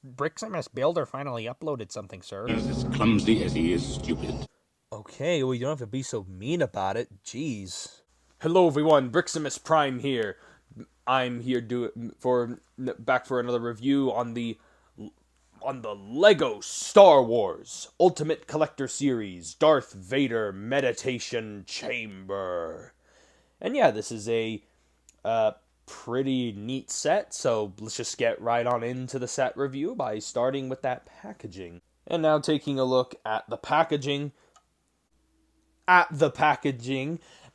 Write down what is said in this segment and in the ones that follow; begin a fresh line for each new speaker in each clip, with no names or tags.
Briximus Builder finally uploaded something, sir.
He's as clumsy as he is stupid.
Okay, well, you don't have to be so mean about it. Jeez. Hello, everyone. Briximus Prime here. I'm here back for another review on the Lego Star Wars Ultimate Collector Series Darth Vader Meditation Chamber. And yeah, this is a pretty neat set, so let's just get right on into the set review by starting with that packaging. And now taking a look at the packaging.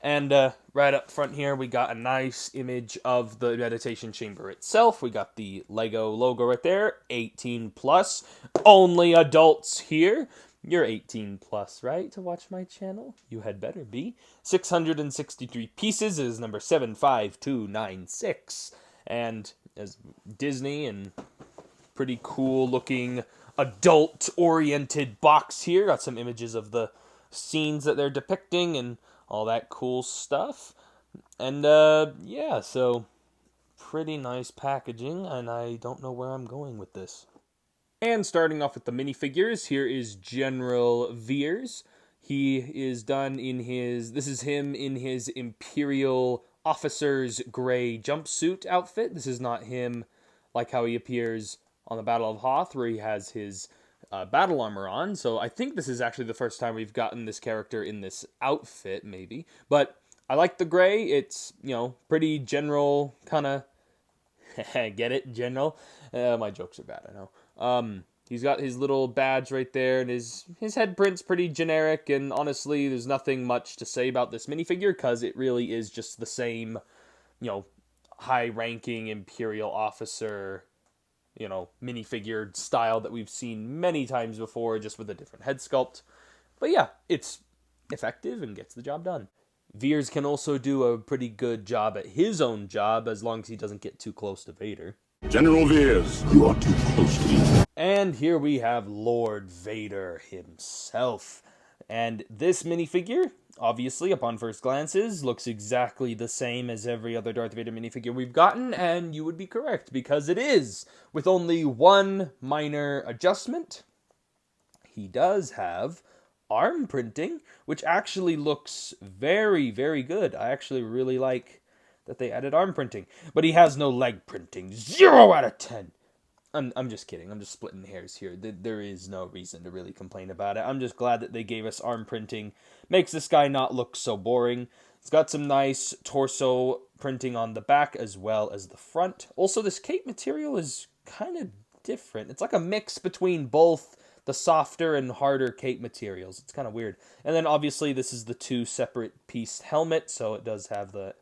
And right up front here, we got a nice image of the meditation chamber itself. We got the Lego logo right there, 18 plus. Only adults here. You're 18 plus, right, to watch my channel? You had better be. 663 pieces is number 75296. And as Disney and pretty cool looking adult oriented box here. Got some images of the scenes that they're depicting and all that cool stuff. And yeah, so pretty nice packaging, and I don't know where I'm going with this. And starting off with the minifigures, here is General Veers. He is done in this is him in his Imperial officer's gray jumpsuit outfit. This is not him like how he appears on the Battle of Hoth, where he has his battle armor on. So I think this is actually the first time we've gotten this character in this outfit, maybe. But I like the gray. It's, pretty general kind of... Get it? General? My jokes are bad, I know. He's got his little badge right there, and his head print's pretty generic, and honestly, there's nothing much to say about this minifigure, because it really is just the same, high-ranking Imperial officer, minifigure style that we've seen many times before, just with a different head sculpt. But yeah, it's effective and gets the job done. Veers can also do a pretty good job at his own job, as long as he doesn't get too close to Vader.
General Veers, you are too close to me.
And here we have Lord Vader himself. And this minifigure, obviously, upon first glances, looks exactly the same as every other Darth Vader minifigure we've gotten, and you would be correct, because it is, with only one minor adjustment. He does have arm printing, which actually looks very, very good. I actually really like that they added arm printing. But he has no leg printing. 0 out of 10. I'm just kidding. I'm just splitting hairs here. There is no reason to really complain about it. I'm just glad that they gave us arm printing. Makes this guy not look so boring. It's got some nice torso printing on the back as well as the front. Also, this cape material is kind of different. It's like a mix between both the softer and harder cape materials. It's kind of weird. And then obviously this is the two separate piece helmet, so it does have that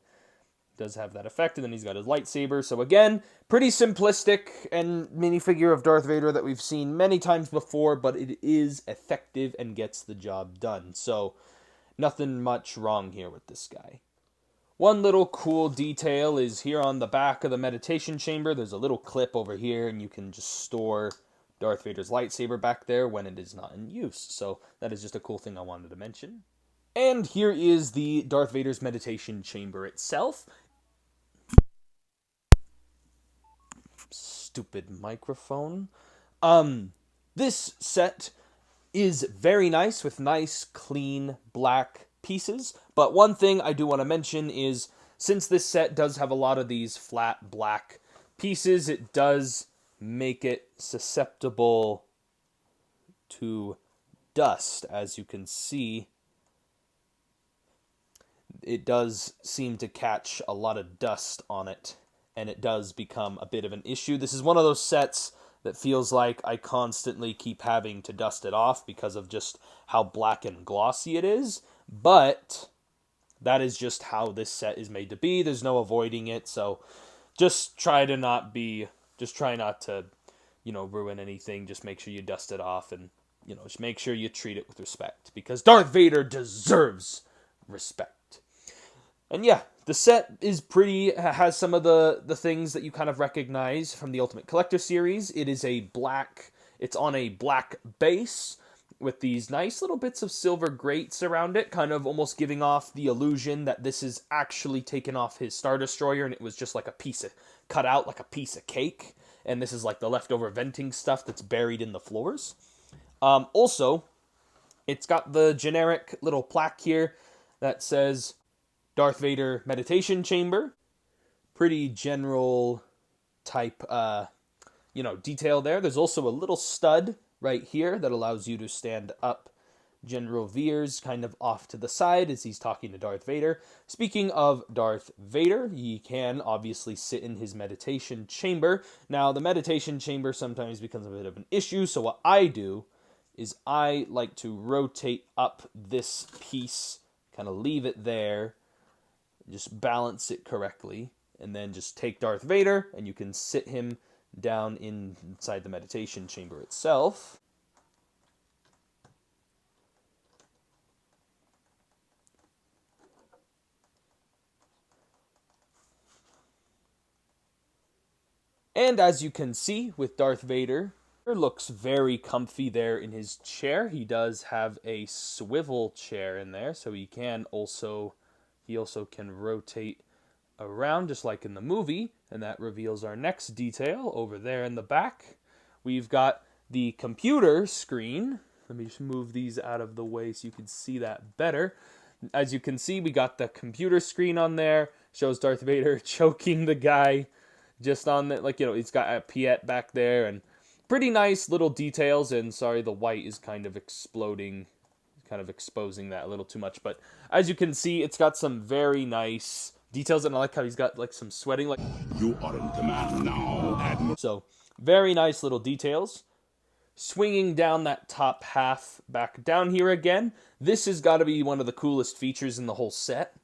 effect. And then he's got his lightsaber. So again, pretty simplistic and minifigure of Darth Vader that we've seen many times before, but it is effective and gets the job done. So nothing much wrong here with this guy. One little cool detail is here on the back of the meditation chamber, there's a little clip over here, and you can just store Darth Vader's lightsaber back there when it is not in use. So that is just a cool thing I wanted to mention. And here is the Darth Vader's meditation chamber itself. Stupid microphone. This set is very nice with nice, clean, black pieces. But one thing I do want to mention is, since this set does have a lot of these flat black pieces, it does make it susceptible to dust. As you can see, it does seem to catch a lot of dust on it, and it does become a bit of an issue. This is one of those sets that feels like I constantly keep having to dust it off because of just how black and glossy it is, but that is just how this set is made to be. There's no avoiding it, so just try not to, ruin anything. Just make sure you dust it off, and, just make sure you treat it with respect, because Darth Vader deserves respect. And yeah, the set is has some of the things that you kind of recognize from the Ultimate Collector series. It's on a black base with these nice little bits of silver grates around it, kind of almost giving off the illusion that this is actually taken off his Star Destroyer, and it was just like cut out like a piece of cake. and this is like the leftover venting stuff that's buried in the floors. Also, it's got the generic little plaque here that says Darth Vader Meditation Chamber. Pretty general type, detail there. There's also a little stud right here that allows you to stand up General Veers kind of off to the side as he's talking to Darth Vader. Speaking of Darth Vader, he can obviously sit in his meditation chamber. Now, the meditation chamber sometimes becomes a bit of an issue, so what I do is I like to rotate up this piece, kind of leave it there, just balance it correctly, and then just take Darth Vader, and you can sit him down inside the meditation chamber itself. And as you can see with Darth Vader, looks very comfy there in his chair. He does have a swivel chair in there, so he also can rotate around just like in the movie, and that reveals our next detail over there in the back. We've got the computer screen. Let me just move these out of the way so you can see that better. As you can see, we got the computer screen on there. Shows Darth Vader choking the guy just on the, he's got a Piet back there, and pretty nice little details. And sorry, the white is kind of exploding, kind of exposing that a little too much. But as you can see, it's got some very nice details, and I like how he's got like some sweating. Like,
You are in command now, Admiral.
so very nice little details. Swinging down that top half back down here again. This has got to be one of the coolest features in the whole set.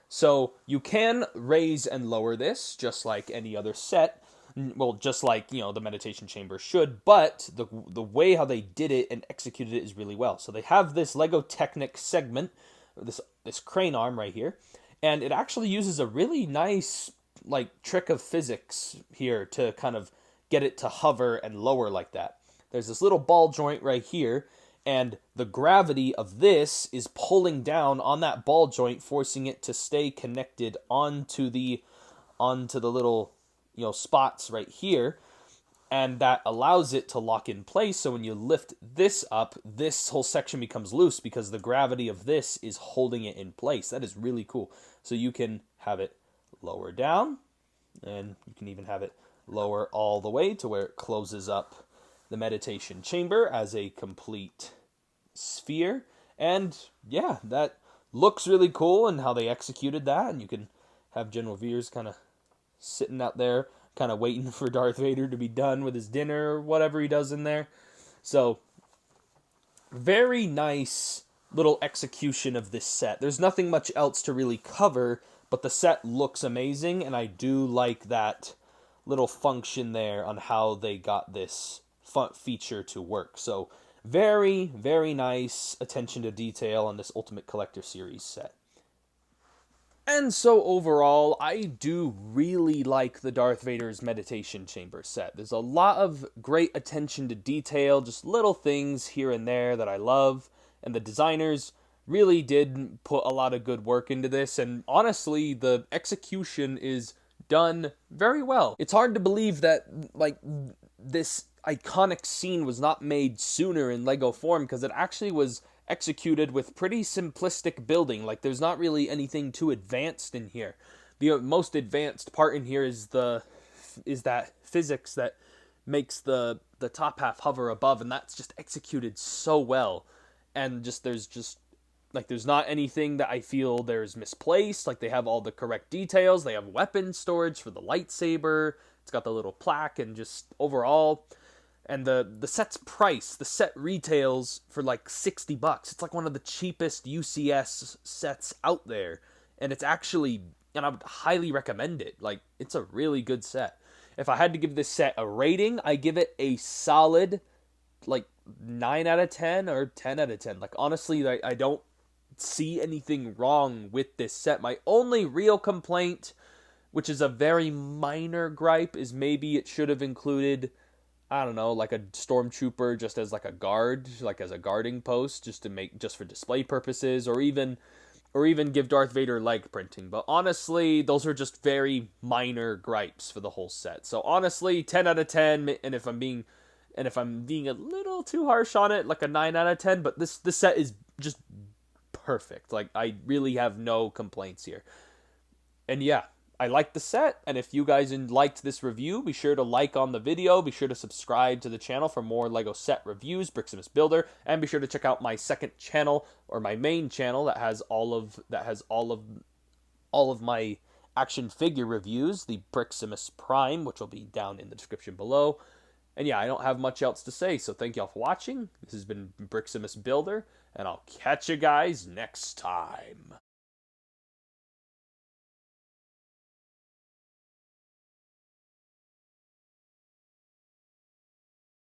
So you can raise and lower this just like any other set. Well, just like, the meditation chamber should, but the way how they did it and executed it is really well. So they have this Lego Technic segment, this crane arm right here, and it actually uses a really nice trick of physics here to kind of get it to hover and lower like that. There's this little ball joint right here, and the gravity of this is pulling down on that ball joint, forcing it to stay connected onto the little spots right here, and that allows it to lock in place. So when you lift this up, this whole section becomes loose because the gravity of this is holding it in place. That is really cool. So you can have it lower down, and you can even have it lower all the way to where it closes up the meditation chamber as a complete sphere. And yeah, that looks really cool, and how they executed that. And you can have General Veers kind of sitting out there, kind of waiting for Darth Vader to be done with his dinner or whatever he does in there. So very nice little execution of this set. There's nothing much else to really cover, but the set looks amazing, and I do like that little function there on how they got this feature to work. So very, very nice attention to detail on this Ultimate Collector Series set. And so overall, I do really like the Darth Vader's Meditation Chamber set. There's a lot of great attention to detail, just little things here and there that I love, and the designers really did put a lot of good work into this, and honestly, the execution is done very well. It's hard to believe that, this iconic scene was not made sooner in Lego form, because it actually was executed with pretty simplistic building. There's not really anything too advanced in here. The most advanced part in here is that physics that makes the top half hover above, and that's just executed so well. And there's not anything that I feel there's misplaced. They have all the correct details. They have weapon storage for the lightsaber. It's got the little plaque, and just overall. And the set's price, the set retails for $60. It's one of the cheapest UCS sets out there. And it's actually, and I would highly recommend it. It's a really good set. If I had to give this set a rating, I give it a solid 9 out of 10 or 10 out of 10. Honestly, I don't see anything wrong with this set. My only real complaint, which is a very minor gripe, is maybe it should have included, I don't know, a stormtrooper just as a guard, as a guarding post, just for display purposes, or even or even give Darth Vader leg printing. But honestly, those are just very minor gripes for the whole set. So honestly, 10 out of 10. And if I'm being a little too harsh on it, like a 9 out of 10. But this set is just perfect. Like, I really have no complaints here. And yeah, I like the set, and if you guys liked this review, be sure to like on the video, be sure to subscribe to the channel for more LEGO set reviews, Briximus Builder, and be sure to check out my second channel, or my main channel, that has all of my action figure reviews, the Briximus Prime, which will be down in the description below. And yeah, I don't have much else to say, so thank y'all for watching. This has been Briximus Builder, and I'll catch you guys next time.